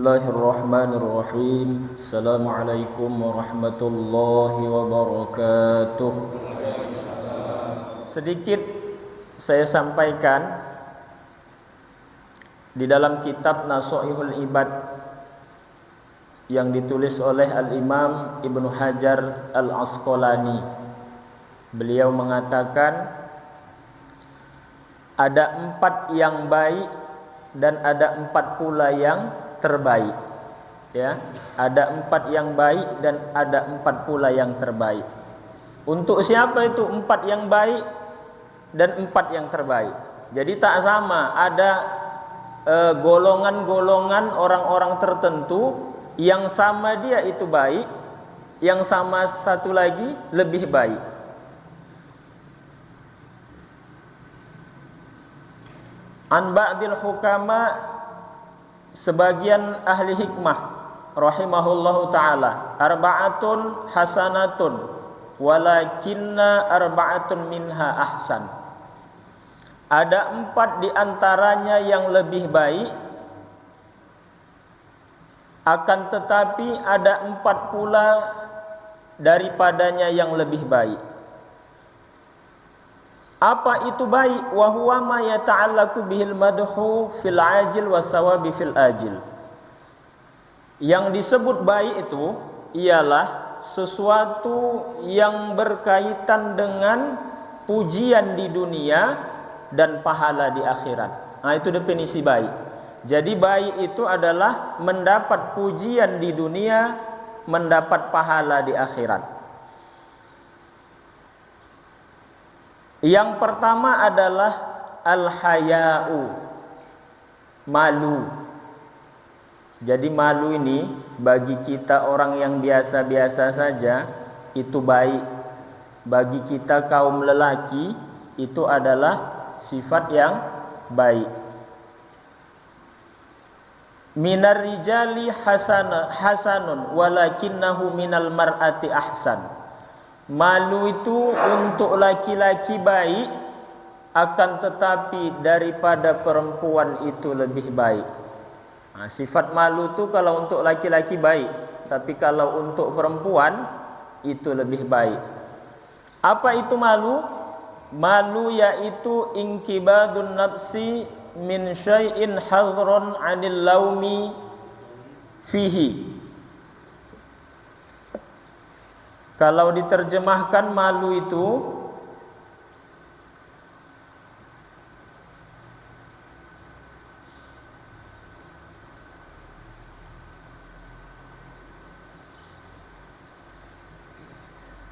Bismillahirrahmanirrahim. Assalamualaikum warahmatullahi wabarakatuh. Sedikit saya sampaikan di dalam kitab Nasha'ihul Ibad yang ditulis oleh Al-Imam Ibnu Hajar Al-Asqalani. Beliau mengatakan ada 4 yang baik dan ada 4 pula yang terbaik. Ya, ada 4 yang baik dan ada 4 pula yang terbaik. Untuk siapa itu 4 yang baik dan 4 yang terbaik? Jadi tak sama, ada golongan-golongan orang-orang tertentu yang sama dia itu baik, yang sama satu lagi lebih baik. An ba'dil hukama, sebagian ahli hikmah rahimahullahu ta'ala, arba'atun hasanatun walakinna arba'atun minha ahsan. Ada 4 di antaranya yang lebih baik, akan tetapi ada 4 pula daripadanya yang lebih baik. Apa itu baik? Wa huwa ma yata'allaqu bihil madhu fil ajil wa thawabi fil ajil. Yang disebut baik itu ialah sesuatu yang berkaitan dengan pujian di dunia dan pahala di akhirat. Nah, itu definisi baik. Jadi baik itu adalah mendapat pujian di dunia, mendapat pahala di akhirat. Yang pertama adalah al-haya'u, malu. Jadi malu ini bagi kita orang yang biasa-biasa saja itu baik. Bagi kita kaum lelaki itu adalah sifat yang baik. Minar rijali hasanun walakinnahu minal mar'ati ahsan. Malu itu untuk laki-laki baik, akan tetapi daripada perempuan itu lebih baik. Nah, sifat malu itu kalau untuk laki-laki baik, tapi kalau untuk perempuan itu lebih baik. Apa itu malu? Malu yaitu inkibadun nafsi min syai'in hadron 'anil laumi fihi. Kalau diterjemahkan malu itu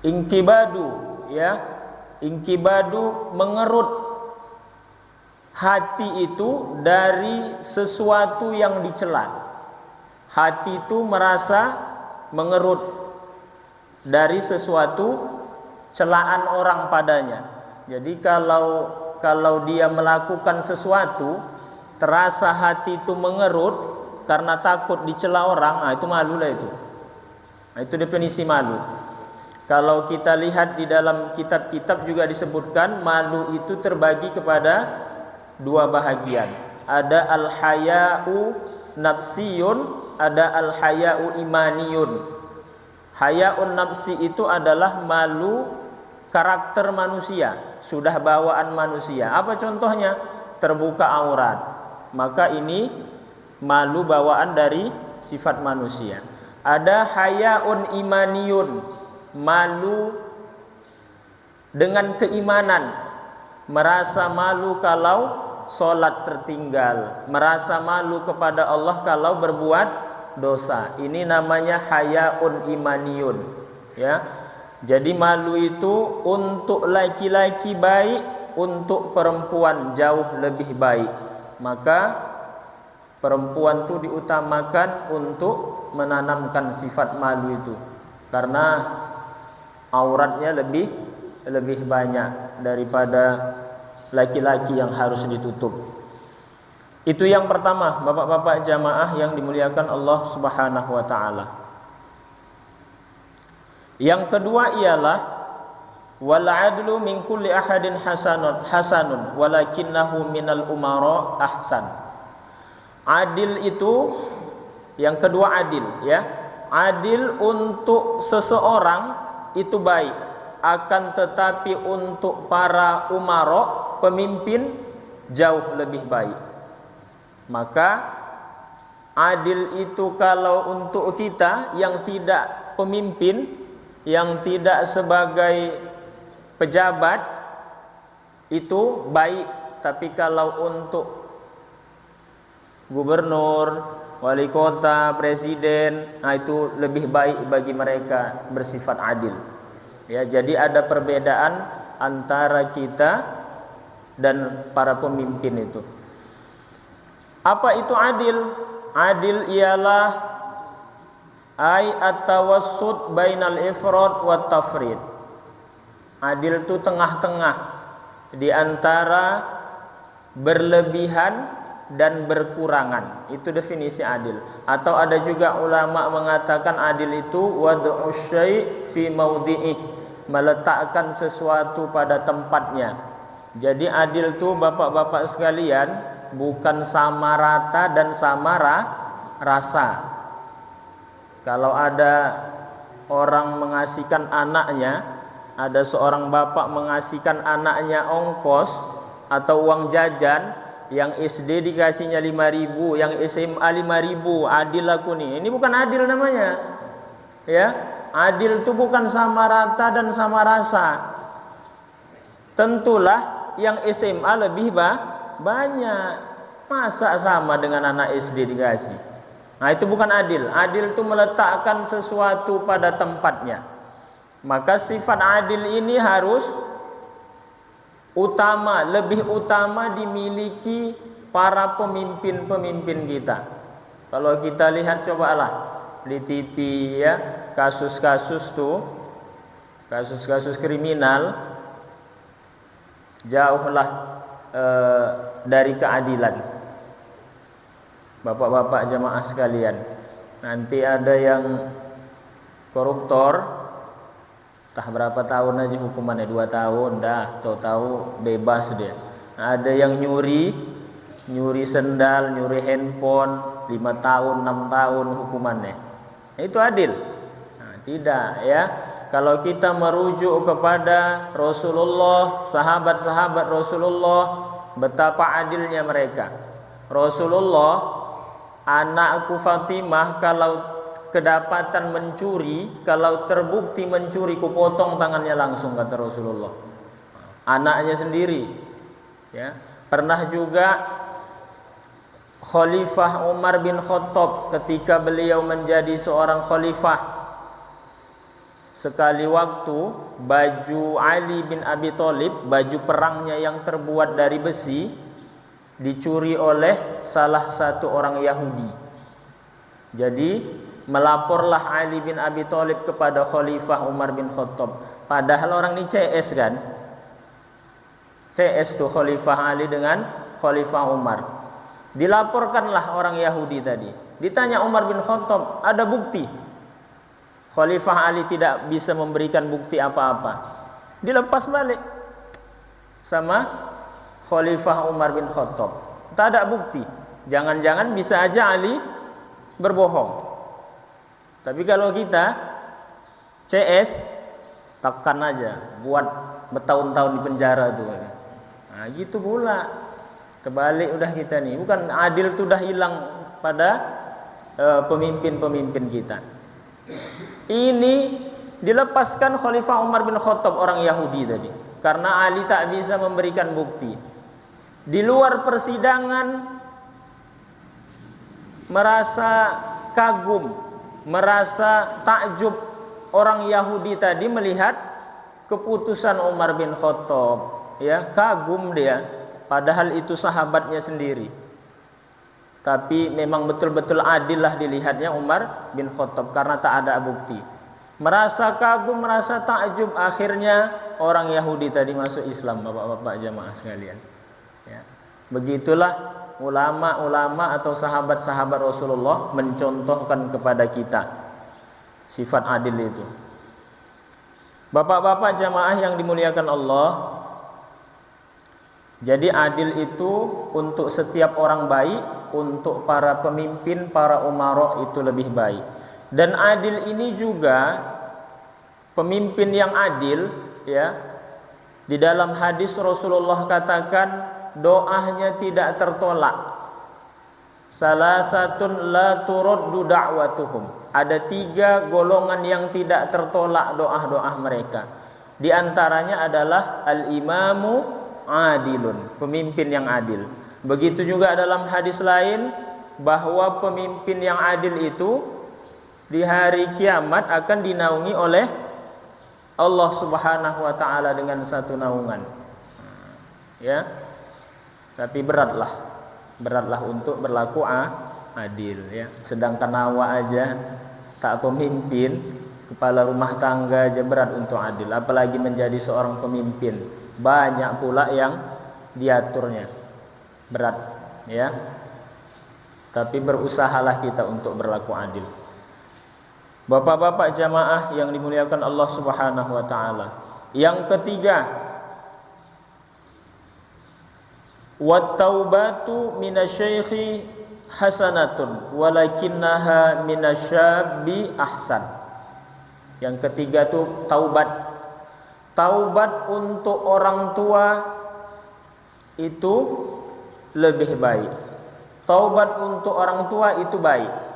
inkibadu, ya. Inkibadu mengerut hati itu dari sesuatu yang dicela. Hati itu merasa mengerut dari sesuatu celaan orang padanya. Jadi kalau dia melakukan sesuatu, terasa hati itu mengerut karena takut dicela orang, nah itu malu lah itu. Nah, itu definisi malu. Kalau kita lihat di dalam kitab-kitab juga disebutkan malu itu terbagi kepada 2 bahagian. Ada al-haya'u nafsiyun, ada al-haya'u imaniyun. Haya'un nafsi itu adalah malu karakter manusia, sudah bawaan manusia. Apa contohnya? Terbuka aurat. Maka ini malu bawaan dari sifat manusia. Ada haya'un imaniyun, malu dengan keimanan. Merasa malu kalau sholat tertinggal, merasa malu kepada Allah kalau berbuat dosa. Ini namanya haya'un imaniyun, ya. Jadi malu itu untuk laki-laki baik, untuk perempuan jauh lebih baik. Maka perempuan itu diutamakan untuk menanamkan sifat malu itu, karena auratnya lebih banyak daripada laki-laki yang harus ditutup. Itu yang pertama, bapak-bapak jamaah yang dimuliakan Allah Subhanahu wa ta'ala. Yang kedua ialah wal adlu min kulli ahadin hasanun walakinnahu minal umara ahsan. Adil itu Yang kedua adil, ya. Adil untuk seseorang itu baik, akan tetapi untuk para umara, pemimpin, jauh lebih baik. Maka adil itu kalau untuk kita yang tidak pemimpin, yang tidak sebagai pejabat, itu baik. Tapi kalau untuk gubernur, wali kota, presiden, nah itu lebih baik bagi mereka bersifat adil. Ya, jadi ada perbedaan antara kita dan para pemimpin itu. Apa itu adil? Adil ialah at-tawassut bainal ifrad wat tafrid. Adil itu tengah-tengah di antara berlebihan dan berkurangan. Itu definisi adil. Atau ada juga ulama mengatakan adil itu wad'u syai' fi maudhi'i, meletakkan sesuatu pada tempatnya. Jadi adil itu bapak-bapak sekalian bukan sama rata dan sama rasa. Kalau ada orang mengasihkan anaknya, ada seorang bapak mengasihkan anaknya ongkos atau uang jajan, yang SD dikasihnya 5.000, yang SMA 5.000, adil aku nih. Ini bukan adil namanya. Ya, adil itu bukan sama rata dan sama rasa. Tentulah yang SMA lebih banyak. Masa sama dengan anak SD dikasih? Nah, itu bukan adil. Adil itu meletakkan sesuatu pada tempatnya. Maka sifat adil ini harus utama, lebih utama dimiliki para pemimpin-pemimpin kita. Kalau kita lihat, cobalah di TV ya, kasus-kasus kriminal jauhlah dari keadilan. Bapak-bapak jamaah sekalian, nanti ada yang koruptor, entah berapa tahun aja hukumannya, 2 tahun dah, tahu bebas dia. Ada yang nyuri sendal, nyuri handphone, 5 tahun, 6 tahun hukumannya. Itu adil? Nah, tidak ya. Kalau kita merujuk kepada Rasulullah, sahabat-sahabat Rasulullah, betapa adilnya mereka. Rasulullah, anakku Fatimah kalau kedapatan mencuri, kalau terbukti mencuri, kupotong tangannya langsung, kata Rasulullah. Anaknya sendiri. Ya, pernah juga Khalifah Umar bin Khattab ketika beliau menjadi seorang khalifah, sekali waktu baju Ali bin Abi Thalib, baju perangnya yang terbuat dari besi, dicuri oleh salah satu orang Yahudi. Jadi melaporlah Ali bin Abi Thalib kepada Khalifah Umar bin Khattab. Padahal orang ini CS kan? CS tuh Khalifah Ali dengan Khalifah Umar. Dilaporkanlah orang Yahudi tadi. Ditanya Umar bin Khattab, ada bukti? Khalifah Ali tidak bisa memberikan bukti apa-apa. Dilepas balik sama Khalifah Umar bin Khattab. Tak ada bukti. Jangan-jangan bisa aja Ali berbohong. Tapi kalau kita CS, tekan aja, buat bertahun-tahun di penjara tuh. Nah, gitu pula. Kebalik udah kita nih. Bukan adil tuh udah hilang pada pemimpin-pemimpin kita. Ini dilepaskan Khalifah Umar bin Khattab, orang Yahudi tadi, karena Ali tak bisa memberikan bukti. Di luar persidangan merasa kagum, merasa takjub orang Yahudi tadi melihat keputusan Umar bin Khattab, ya, kagum dia, padahal itu sahabatnya sendiri. Tapi memang betul-betul adil lah dilihatnya Umar bin Khattab karena tak ada bukti. Merasa kagum, merasa takjub, akhirnya orang Yahudi tadi masuk Islam, bapak-bapak jamaah sekalian. Ya. Begitulah ulama-ulama atau sahabat-sahabat Rasulullah mencontohkan kepada kita sifat adil itu. Bapak-bapak jamaah yang dimuliakan Allah, Jadi adil itu untuk setiap orang baik, untuk para pemimpin, para umara itu lebih baik. Dan adil ini juga pemimpin yang adil, ya. Di dalam hadis Rasulullah katakan doanya tidak tertolak. Salasatun la turaddu da'watuhum. Ada 3 golongan yang tidak tertolak doa-doa mereka. Di antaranya adalah al-imamu adilun, pemimpin yang adil. Begitu juga dalam hadis lain bahwa pemimpin yang adil itu di hari kiamat akan dinaungi oleh Allah Subhanahu wa taala dengan satu naungan. Ya. Tapi beratlah untuk berlaku adil, ya. Sedangkan awak aja tak pemimpin, kepala rumah tangga aja berat untuk adil, apalagi menjadi seorang pemimpin. Banyak pula yang diaturnya. Berat, ya. Tapi berusahalah kita untuk berlaku adil. Bapak-bapak jamaah yang dimuliakan Allah Subhanahu wa taala. Yang ketiga, wat-taubatu minasyaikhi hasanatun walakinnaha minasyabbi ahsan. Yang ketiga itu taubat. Taubat untuk orang tua itu lebih baik. Taubat untuk orang tua itu baik.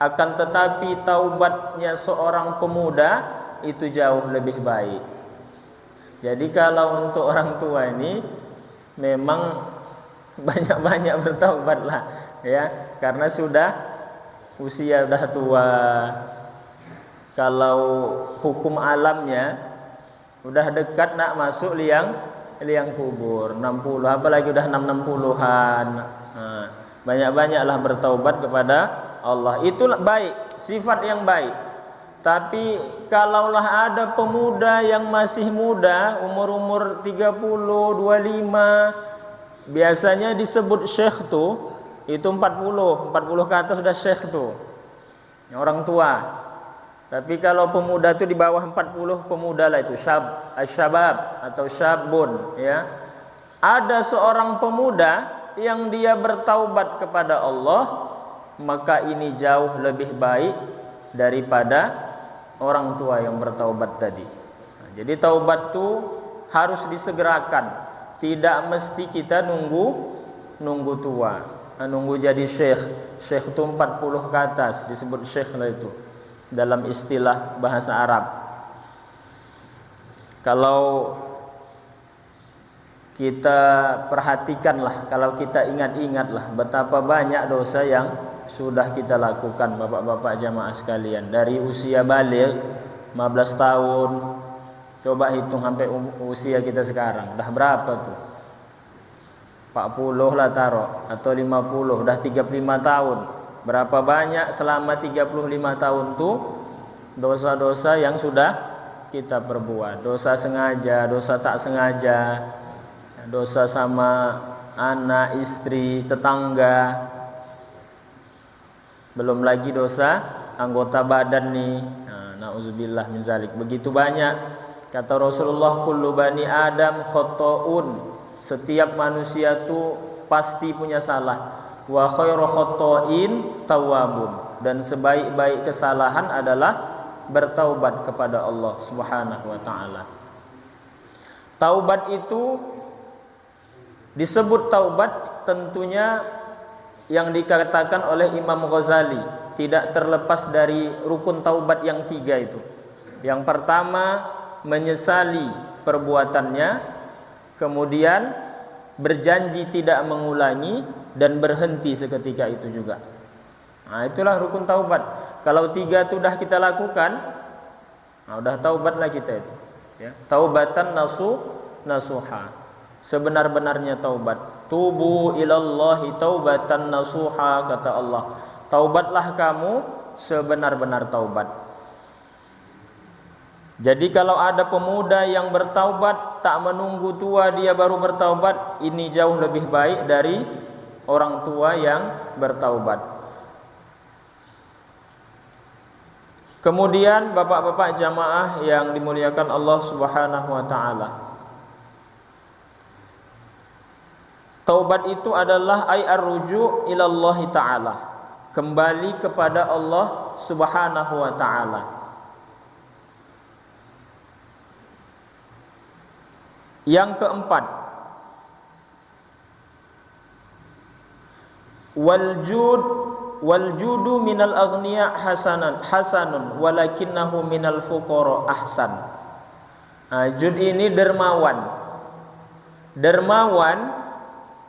Akan tetapi taubatnya seorang pemuda itu jauh lebih baik. Jadi kalau untuk orang tua ini memang banyak-banyak bertaubatlah, ya, karena usia sudah tua. Kalau hukum alamnya udah dekat nak masuk liang kubur 60, apalagi udah 60-an. Nah, banyak-banyaklah bertaubat kepada Allah. Itulah baik, sifat yang baik. Tapi kalaulah ada pemuda yang masih muda, umur-umur 30, 25, biasanya disebut syekh tuh, itu 40 ke atas sudah syekh tuh, orang tua. Tapi kalau pemuda itu di bawah 40, pemuda lah itu syabab atau syabun, ya. Ada seorang pemuda yang dia bertaubat kepada Allah, maka ini jauh lebih baik daripada orang tua yang bertaubat tadi. Nah, jadi taubat itu harus disegerakan. Tidak mesti kita nunggu tua, nunggu jadi syekh. Syekh itu 40 ke atas disebut syekh lah itu dalam istilah bahasa Arab. Kalau kita perhatikanlah, kalau kita ingat-ingatlah betapa banyak dosa yang sudah kita lakukan, bapak-bapak jamaah sekalian. Dari usia balik 15 tahun, coba hitung sampai usia kita sekarang, udah berapa tuh? 40 lah taruh, atau 50, udah 35 tahun. Berapa banyak selama 35 tahun tuh dosa-dosa yang sudah kita perbuat. Dosa sengaja, dosa tak sengaja, dosa sama anak, istri, tetangga. Belum lagi dosa anggota badan nih. Nauzubillah min zalik. Begitu banyak. Kata Rasulullah, kullu bani Adam khotoun. Setiap manusia itu pasti punya salah. Wa khairu khotoin tawwabun. Dan sebaik-baik kesalahan adalah bertaubat kepada Allah Subhanahu wa taala. Taubat itu disebut taubat tentunya yang dikatakan oleh Imam Ghazali tidak terlepas dari rukun taubat yang 3 itu. Yang pertama, menyesali perbuatannya, kemudian berjanji tidak mengulangi, dan berhenti seketika itu juga. Nah, itulah rukun taubat. Kalau 3 itu sudah kita lakukan, nah, udah taubatlah kita itu, ya. Taubatan nasuha, sebenar-benarnya taubat. Tubu ilallahi taubatan nasuha, kata Allah. Taubatlah kamu sebenar-benar taubat. Jadi kalau ada pemuda yang bertaubat tak menunggu tua dia baru bertaubat, ini jauh lebih baik dari orang tua yang bertaubat. Kemudian bapak-bapak jamaah yang dimuliakan Allah Subhanahu wa taala, Taubat itu adalah ay ar-ruju' ila Allah Ta'ala, kembali kepada Allah Subhanahu wa Ta'ala. Yang keempat, wal judu minal aghniya hasanun walakinnahu minal fuqara ahsan. Jud ini dermawan. Dermawan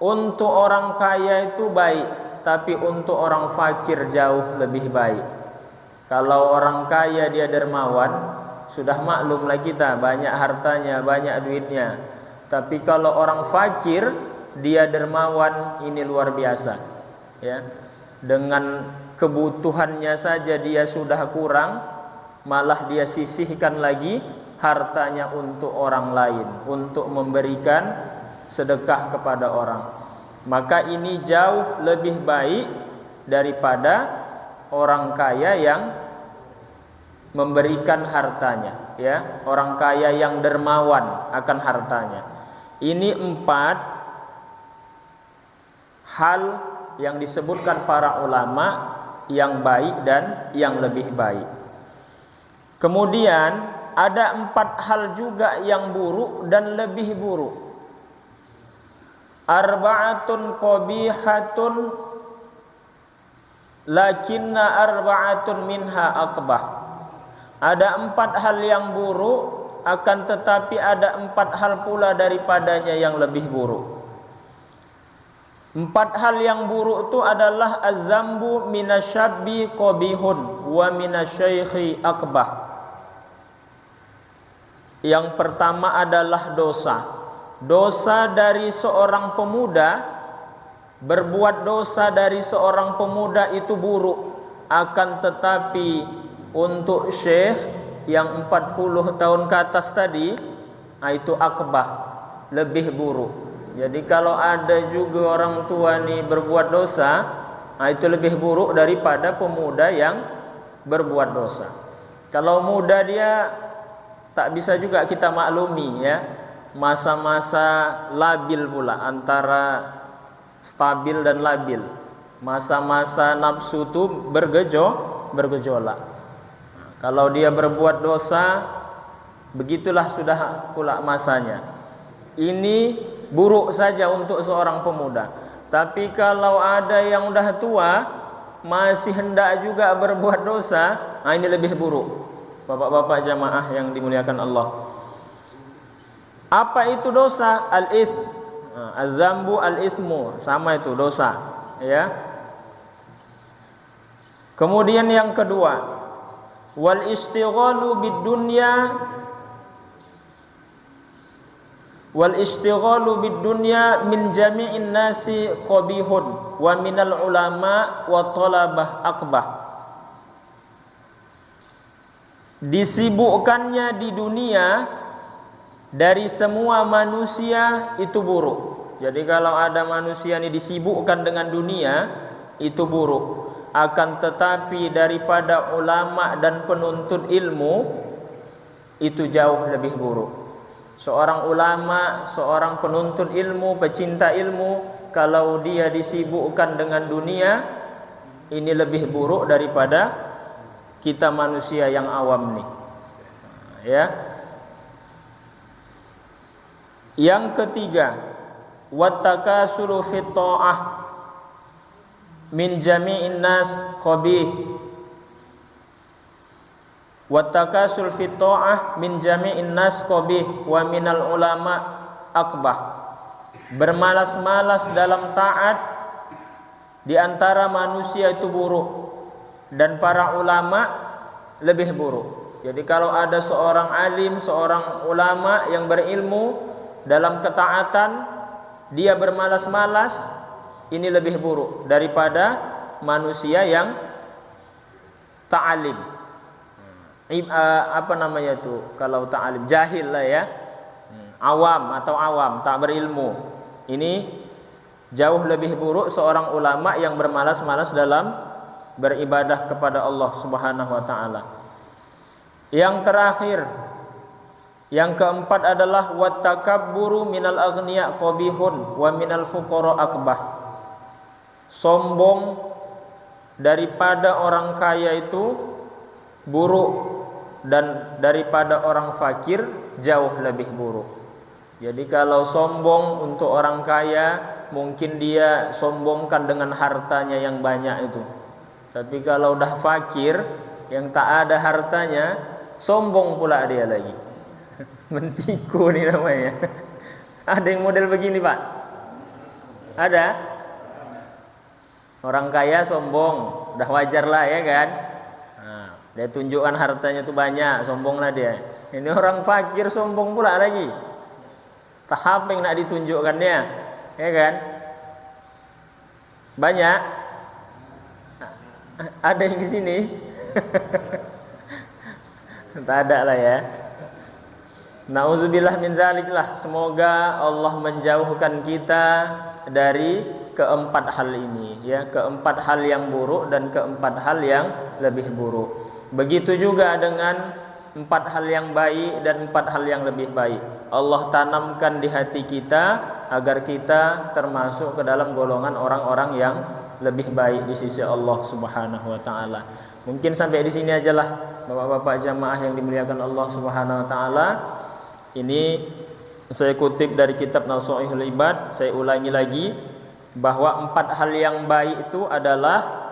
untuk orang kaya itu baik, tapi untuk orang fakir jauh lebih baik. Kalau orang kaya dia dermawan, sudah maklumlah kita, banyak hartanya, banyak duitnya. Tapi kalau orang fakir dia dermawan, ini luar biasa. Ya, dengan kebutuhannya saja dia sudah kurang, malah dia sisihkan lagi hartanya untuk orang lain, untuk memberikan sedekah kepada orang. Maka ini jauh lebih baik daripada orang kaya yang memberikan hartanya, ya, orang kaya yang dermawan akan hartanya. Ini 4 hal yang disebutkan para ulama yang baik dan yang lebih baik. Kemudian ada 4 hal juga yang buruk dan lebih buruk. Arba'atun qabihatun lakinna arba'atun minha aqbah. Ada 4 hal yang buruk, akan tetapi ada 4 hal pula daripadanya yang lebih buruk. 4 hal yang buruk itu adalah az-zambu minasyabbi qabihun wa minasyaikhi aqbah. Yang pertama adalah dosa. Dosa dari seorang pemuda, berbuat dosa dari seorang pemuda itu buruk, akan tetapi untuk syekh yang 40 tahun ke atas tadi, itu akbah, lebih buruk. Jadi kalau ada juga orang tua nih berbuat dosa, itu lebih buruk daripada pemuda yang berbuat dosa. Kalau muda dia tak bisa juga kita maklumi, ya, masa-masa labil pula, antara stabil dan labil. Masa-masa nafsu itu bergejolak. Kalau dia berbuat dosa, begitulah sudah pula masanya. Ini buruk saja untuk seorang pemuda. Tapi kalau ada yang udah tua masih hendak juga berbuat dosa, ini lebih buruk. Bapak-bapak jamaah yang dimuliakan Allah. Apa itu dosa? Al-ism, az-zambu al-ismu, sama itu dosa, ya. Kemudian yang kedua, wal istighalu bid-dunya min jami'in nasi qabihun wa minal ulama wa talabah akbah. Disibukkannya di dunia dari semua manusia itu buruk. Jadi kalau ada manusia ini disibukkan dengan dunia, itu buruk. Akan tetapi daripada ulama dan penuntut ilmu, itu jauh lebih buruk. Seorang ulama, seorang penuntut ilmu, pecinta ilmu, kalau dia disibukkan dengan dunia, ini lebih buruk daripada kita manusia yang awam nih, ya. Yang ketiga, wattakasulu fit ta'ah min jami'in nas qabih. Wattakasul fit ta'ah min jami'in nas qabih wa minal ulama akbah. Bermalas-malas dalam taat di antara manusia itu buruk, dan para ulama lebih buruk. Jadi kalau ada seorang alim, seorang ulama yang berilmu, dalam ketaatan dia bermalas-malas, ini lebih buruk daripada manusia yang ta'alim. Apa namanya itu? Kalau ta'alim, jahil lah, ya. Awam atau awam, tak berilmu. Ini jauh lebih buruk seorang ulama yang bermalas-malas dalam beribadah kepada Allah Subhanahu wa taala. Yang terakhir, Yang keempat adalah wattakabburu minal aghniya qabihun wa minal fuqara akbah. Sombong daripada orang kaya itu buruk, dan daripada orang fakir jauh lebih buruk. Jadi kalau sombong untuk orang kaya, mungkin dia sombongkan dengan hartanya yang banyak itu. Tapi kalau udah fakir, yang tak ada hartanya, sombong pula dia lagi. Mentiku nih namanya. Ada yang model begini, Pak? Ada? Orang kaya sombong, udah wajar lah ya kan? Nah, dia tunjukkan hartanya tuh banyak, sombonglah dia. Ini orang fakir sombong pula lagi. Tahap yang nak ditunjukkannya, ya kan? Banyak. Ada yang di sini? Tak ada lah ya. Nauzubillah min zalik lah. Semoga Allah menjauhkan kita dari keempat hal ini, ya, keempat hal yang buruk dan keempat hal yang lebih buruk. Begitu juga dengan empat hal yang baik dan empat hal yang lebih baik. Allah tanamkan di hati kita agar kita termasuk ke dalam golongan orang-orang yang lebih baik di sisi Allah Subhanahu wa taala. Mungkin sampai di sini ajalah Bapak-bapak jamaah yang dimuliakan Allah Subhanahu wa taala. Ini saya kutip dari kitab Nasuihul Ibad. Saya ulangi lagi bahwa empat hal yang baik itu adalah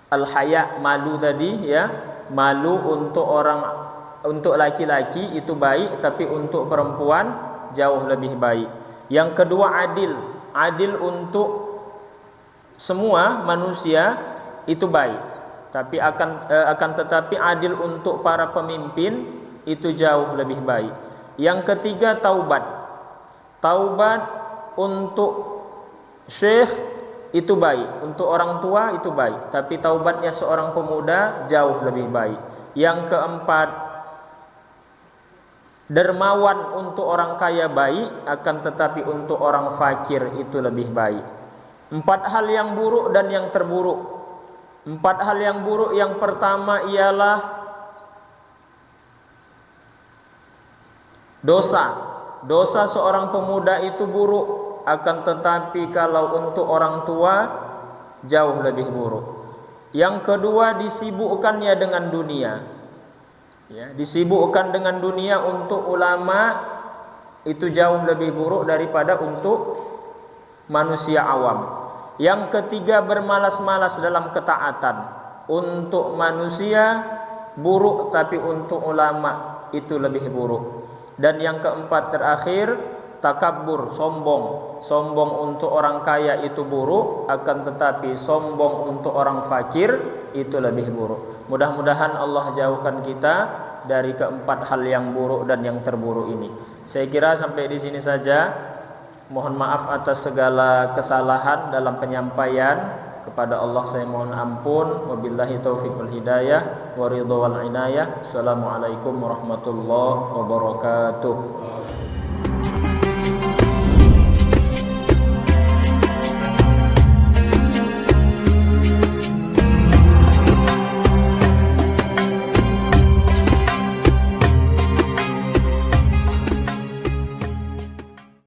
al-haya, malu tadi, ya. Malu untuk laki-laki itu baik, tapi untuk perempuan jauh lebih baik. Yang kedua adil. Adil untuk semua manusia itu baik. Tapi akan tetapi adil untuk para pemimpin itu jauh lebih baik. Yang ketiga taubat. Taubat untuk syekh itu baik, untuk orang tua itu baik, tapi taubatnya seorang pemuda jauh lebih baik. Yang keempat, dermawan untuk orang kaya baik, akan tetapi untuk orang fakir itu lebih baik. Empat hal yang buruk dan yang terburuk. Empat hal yang buruk, yang pertama ialah dosa. Dosa seorang pemuda itu buruk, akan tetapi kalau untuk orang tua jauh lebih buruk. Yang kedua, disibukkannya dengan dunia, ya, disibukkan dengan dunia untuk ulama itu jauh lebih buruk daripada untuk manusia awam. Yang ketiga, bermalas-malas dalam ketaatan. Untuk manusia buruk, tapi untuk ulama itu lebih buruk. Dan yang keempat terakhir, takabbur, sombong. Sombong untuk orang kaya itu buruk, akan tetapi sombong untuk orang fakir itu lebih buruk. Mudah-mudahan Allah jauhkan kita dari keempat hal yang buruk dan yang terburuk ini. Saya kira sampai di sini saja. Mohon maaf atas segala kesalahan dalam penyampaian. Kepada Allah saya mohon ampun. Wabillahi taufiq wal hidayah wa ridha wal inayah. Assalamualaikum warahmatullahi wabarakatuh.